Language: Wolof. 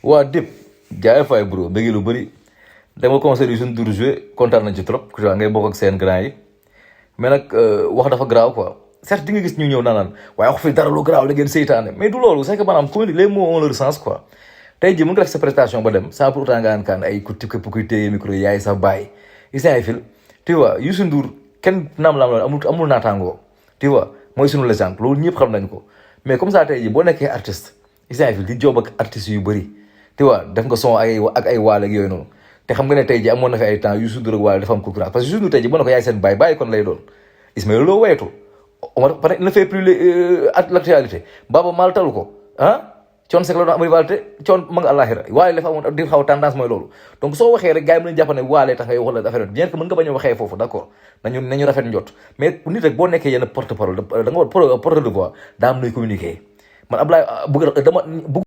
waa Dip jaay fay bro bëgg lu bëri dama concert yi suñu dur joué kontaan nañ ci trop ku ngay bokk ak seen grand yi mais nag wax dafa garaaw quoi certes di nga gis ñu ñëw naan waaye wax fi dara lu garaaw la ngeen seytaane mais du loolu c'est que maanaam comédie les mots ont leur sens quoi tey jii mën nga def sa prestation ba dem sans pour autant nga kaan ay ku képp kuy téye micro yaay sa bàyyi gis ay fil tu vois Youssou Ndour kenn naam laam la amul naataangoo tu vois mooy sunu légende loolu ñëpp xam nañ ko mais comme ça tey jii boo nekkee artiste gis ay fil di job ak artistes yu bëri tu vois def nga son ak ay waal ak yooyu noonu te xam nga ne tey ji amoon na fi ay temps Youssou Ndour ak Wally dafa am concurrence parce que Youssou Ndour tey ji boo ne ko yaay seen bàyyi kon lay doon Ismaël Lo wayatu Omar peut-être ne fait plus l'actualité Baba Maal talu ko ah Thione Seck la doon am rivalité Thione ma nga àllaaxira Wally dafa amoon di xaw tendance mooy loolu donc soo waxee rek gars yi mën nañu jàpp ne Wally tax ngay wax la affaire bien que mën nga bañ a waxee foofu d'accord nañu rafet njot mais nit rek boo nekkee yenn porte parole da nga war porte de voix daa am nuy communiquer man Ablaye bëgg dama